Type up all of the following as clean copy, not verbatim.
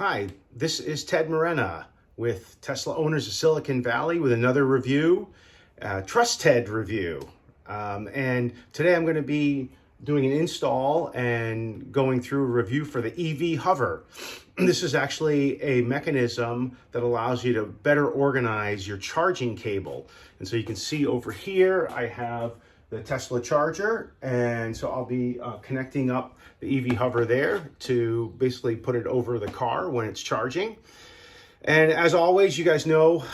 Hi, this is Ted Morena with Tesla Owners of Silicon Valley with another review, Trust Ted review. And today I'm going to be doing an install and going through a review for the EV Hover. This is actually a mechanism that allows you to better organize your charging cable. And so you can see over here, I have the Tesla charger, and so I'll be connecting up the EV Hover there to basically put it over the car when it's charging. And as always, you guys know,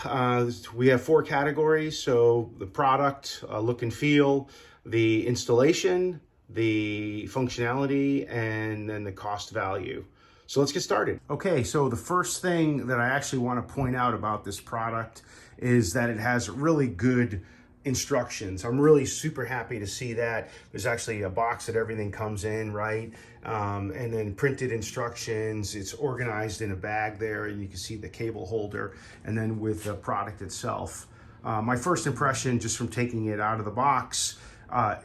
we have 4 categories. So the product, look and feel, the installation, the functionality, and then the cost value. So let's get started. Okay, so the first thing that I actually want to point out about this product is that it has really good instructions. I'm really super happy to see that. There's actually a box that everything comes in, right? And then printed instructions. It's organized in a bag there, and you can see the cable holder, and then with the product itself. My first impression just from taking it out of the box,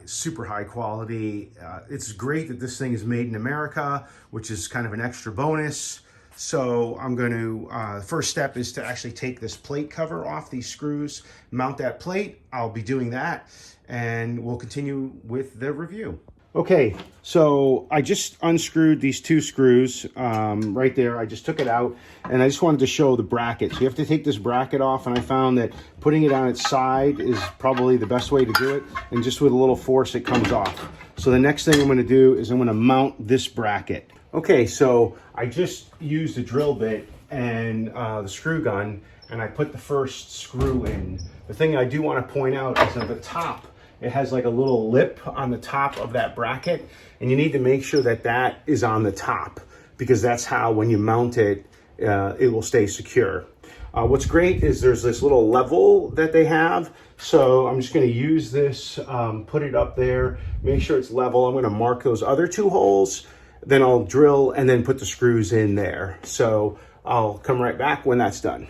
super high quality. It's great that this thing is made in America, which is kind of an extra bonus. So I'm going to, first step is to actually take this plate cover off these screws, mount that plate. I'll be doing that, and we'll continue with the review. Okay, so I just unscrewed these 2 screws right there. I just took it out, and I just wanted to show the bracket. So you have to take this bracket off, and I found that putting it on its side is probably the best way to do it, and just with a little force it comes off. So the next thing I'm going to do is I'm going to mount this bracket. Okay, so I just used a drill bit and the screw gun, and I put the first screw in. The thing I do want to point out is at the top, it has like a little lip on the top of that bracket, and you need to make sure that that is on the top, because that's how, when you mount it, it will stay secure. What's great is there's this little level that they have. So I'm just going to use this, put it up there, make sure it's level. I'm going to mark those other 2 holes. Then I'll drill and then put the screws in there. So I'll come right back when that's done.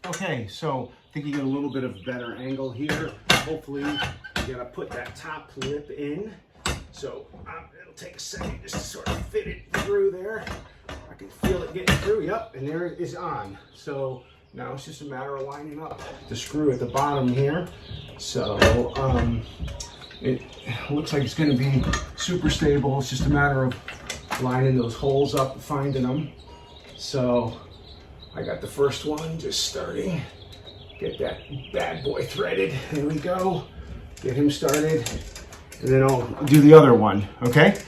Okay, so I think you get a little bit of better angle here. Hopefully you gotta put that top lip in. So it'll take a second just to sort of fit it through there. I can feel it getting through, yep, and there it is on. So now it's just a matter of lining up the screw at the bottom here. So it looks like it's gonna be super stable. It's just a matter of lining those holes up, finding them. So I got the first one just starting. Get that bad boy threaded. There we go. Get him started. And then I'll do the other one, okay?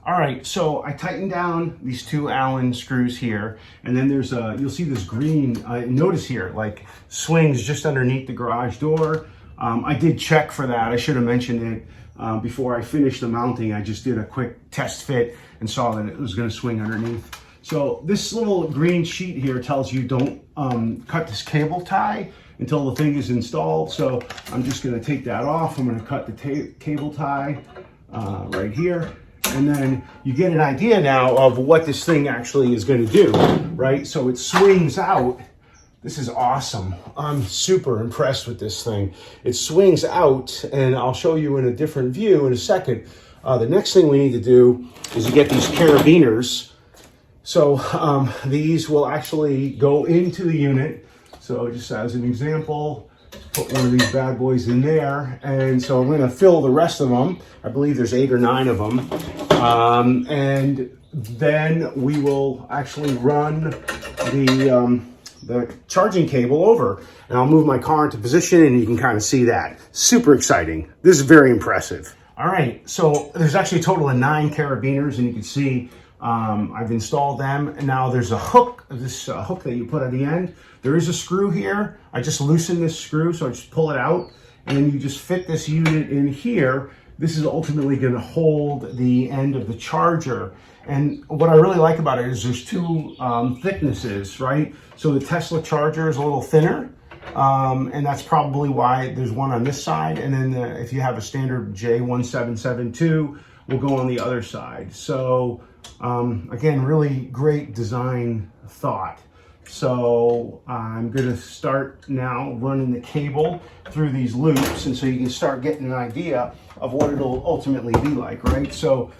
All right, so I tightened down these 2 Allen screws here, and then there's you'll see this green, notice here, like swings just underneath the garage door. I did check for that. I should have mentioned it before I finished the mounting. I just did a quick test fit and saw that it was going to swing underneath. So this little green sheet here tells you don't cut this cable tie until the thing is installed. So I'm just going to take that off. I'm going to cut the cable tie right here. And then you get an idea now of what this thing actually is going to do, right? So it swings out. This is awesome. I'm super impressed with this thing. It swings out, and I'll show you in a different view in a second. The next thing we need to do is to get these carabiners. So these will actually go into the unit. So just as an example, put one of these bad boys in there. And so I'm going to fill the rest of them. I believe there's 8 or 9 of them. And then we will actually run the charging cable over, and I'll move my car into position, and you can kind of see that. Super exciting. This is very impressive. All right, so there's actually a total of 9 carabiners, and you can see I've installed them. And now there's a hook, this hook that you put at the end. There is a screw here. I just loosened this screw, so I just pull it out, and then you just fit this unit in here. This is ultimately going to hold the end of the charger. And what I really like about it is there's 2 thicknesses, right? So the Tesla charger is a little thinner, and that's probably why there's one on this side. And then if you have a standard J1772, will go on the other side. So again, really great design thought. So I'm going to start now running the cable through these loops, and so you can start getting an idea of what it'll ultimately be like, right? So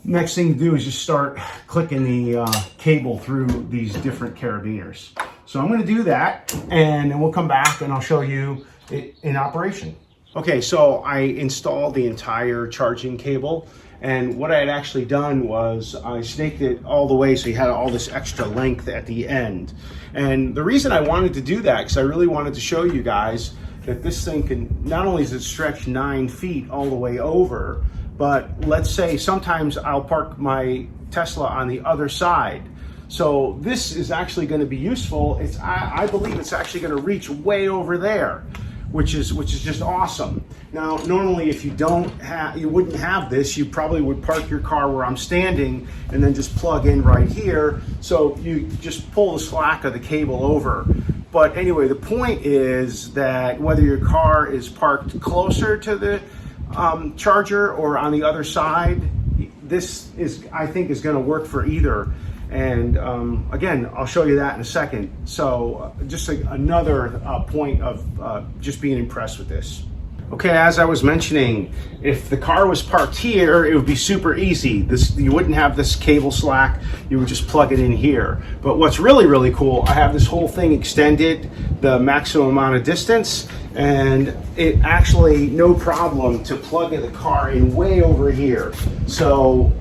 Next thing to do is just start clicking the cable through these different carabiners. So I'm going to do that, and then we'll come back and I'll show you it in operation. Okay, so I installed the entire charging cable, and what I had actually done was I snaked it all the way so you had all this extra length at the end. And the reason I wanted to do that, because I really wanted to show you guys that this thing can, not only does it stretch 9 feet all the way over, but let's say sometimes I'll park my Tesla on the other side. So this is actually going to be useful. I believe it's actually going to reach way over there, which is just awesome. Now, normally if you wouldn't have this, you probably would park your car where I'm standing and then just plug in right here. So you just pull the slack of the cable over. But anyway, the point is that whether your car is parked closer to the charger or on the other side, this I think is going to work for either. And again, I'll show you that in a second. So just another point of just being impressed with this. Okay, as I was mentioning, if the car was parked here, it would be super easy. You wouldn't have this cable slack. You would just plug it in here. But what's really, really cool, I have this whole thing extended the maximum amount of distance, and it actually, no problem to plug in the car in way over here. So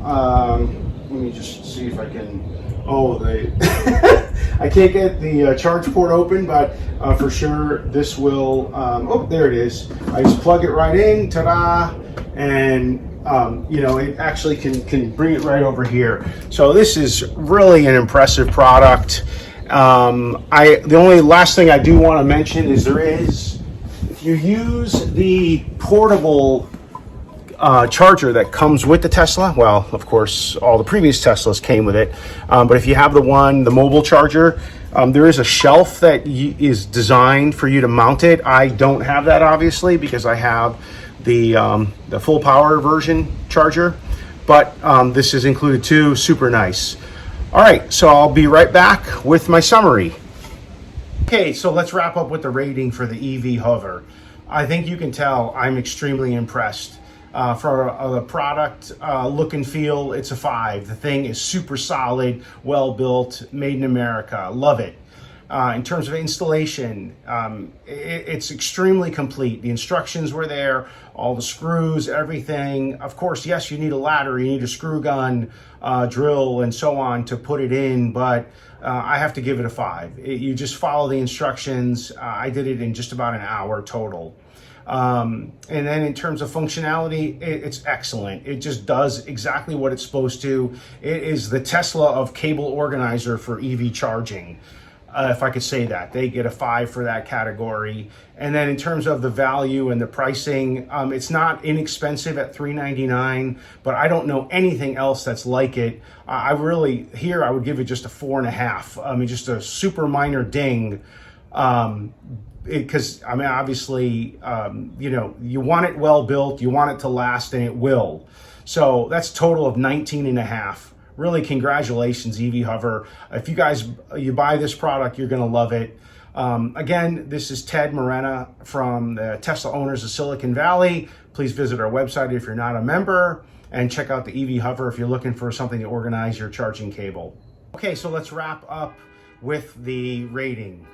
let me just see if I can, I can't get the charge port open, but for sure this will, oh, there it is. I just plug it right in, ta-da, and you know, it actually can bring it right over here. So this is really an impressive product. The only last thing I do want to mention is if you use the portable charger that comes with the Tesla, well, of course, all the previous Teslas came with it, but if you have the mobile charger, there is a shelf that is designed for you to mount it. I don't have that, obviously, because I have the full power version charger, but this is included too. Super nice. All right, so I'll be right back with my summary. Okay, so let's wrap up with the rating for the EV Hover. I think you can tell I'm extremely impressed. For the product look and feel, it's a 5. The thing is super solid, well built, made in America. Love it. In terms of installation, it's extremely complete. The instructions were there, all the screws, everything. Of course, yes, you need a ladder, you need a screw gun, drill, and so on to put it in, but I have to give it a 5. You just follow the instructions. I did it in just about an hour total. And then in terms of functionality, it's excellent. It just does exactly what it's supposed to. It is the Tesla of cable organizer for EV charging, if I could say that. They get a 5 for that category. And then in terms of the value and the pricing, it's not inexpensive at $399, but I don't know anything else that's like it. I would give it just a 4.5. I mean, just a super minor ding. Because I mean, obviously, you know, you want it well built, you want it to last, and it will. So that's a total of 19.5. Really, congratulations, EV Hover. If you buy this product, you're going to love it. Again, this is Ted Morena from the Tesla Owners of Silicon Valley. Please visit our website if you're not a member, and check out the EV Hover if you're looking for something to organize your charging cable. Okay, so let's wrap up with the rating.